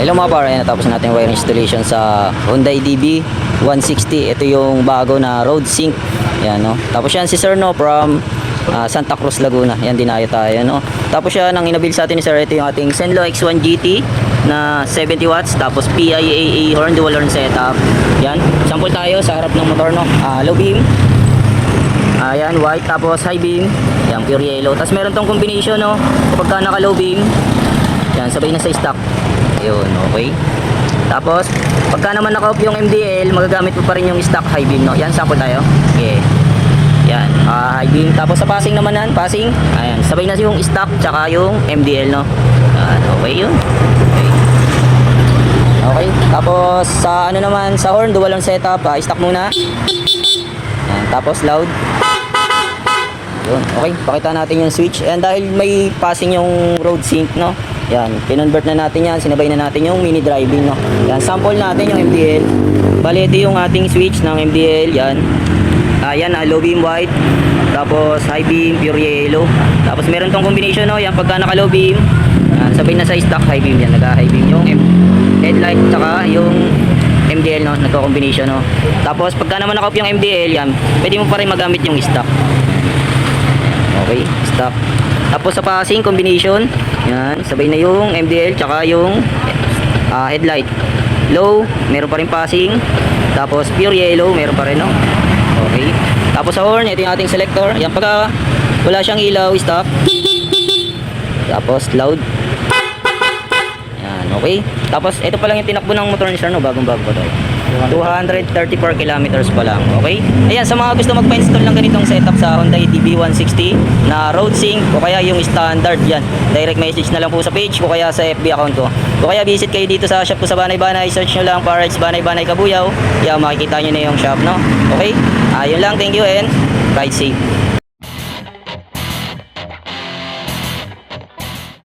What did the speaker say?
Hello mga par, ayan, natapos natin wire installation sa Hyundai DB 160. Ito yung bago na road sync. Yan, no? Tapos yan si Sir, no, from Santa Cruz, Laguna. Yan, dinayo tayo, no? Tapos yan, ang inabil sa atin ni Sir, ito yung ating Zenlo X1 GT na 70 watts. Tapos PIAA horn, dual horn setup. Yan, sample tayo sa harap ng motor, no? Low beam. Ayan, white, tapos high beam. Yan, pure yellow. Tapos meron tong combination, no? Kapag naka low beam, yan, sabay na sa stock. Yun, okay. Tapos, pagka naman naka-off yung MDL, magagamit mo pa rin yung stock high beam, no? Yan, sample tayo. Okay. Yan, high beam. Tapos sa passing naman yan, passing. Ayan, sabay na yung stock, tsaka yung MDL, no? Yan, okay yun. Okay. Okay. Tapos, sa ano naman, sa horn, dual horn setup, stock muna. Yan, tapos loud. Yun, okay. Pakita natin yung switch. And dahil may passing yung road sync, no? Yan, kinonvert na natin yan, sinabay na natin yung mini driving, no? Yan, sample natin yung MDL. Bali, ito yung ating switch ng MDL, yan. Yan, low beam white, tapos high beam, pure yellow. Tapos meron tong combination, no? Yan, pagka naka low beam, yan, sabay na sa stock high beam, yan, naka-high beam yung headlight, tsaka yung MDL, no? Nagko-combination, no? Tapos pagka naman naka-off yung MDL, yan, pwede mo pa rin magamit yung stock. Okay, stock. Tapos sa passing combination, yan, sabay na yung MDL tsaka yung headlight. Low, meron pa rin passing. Tapos pure yellow, meron pa rin, no? Okay. Tapos sa horn, ito yung ating selector. Yan, pagka wala siyang ilaw, stop. Tapos loud. Yan, okay. Tapos ito pa lang yung tinakbo ng motor ni Sir, no? Bagong-bago pa to. 234 kilometers pa lang. Okay? Ayan, sa mga gusto magpa-install ng ganitong setup sa Hyundai DB160 na road sync o kaya yung standard, yan, direct message na lang po sa page o kaya sa FB account ko. O kaya visit kayo dito sa shop ko sa Banay-Banay, search nyo lang Parts Banay-Banay Kabuyaw. Yan, makikita nyo na yung shop, no? Okay? Yun lang, thank you and ride safe.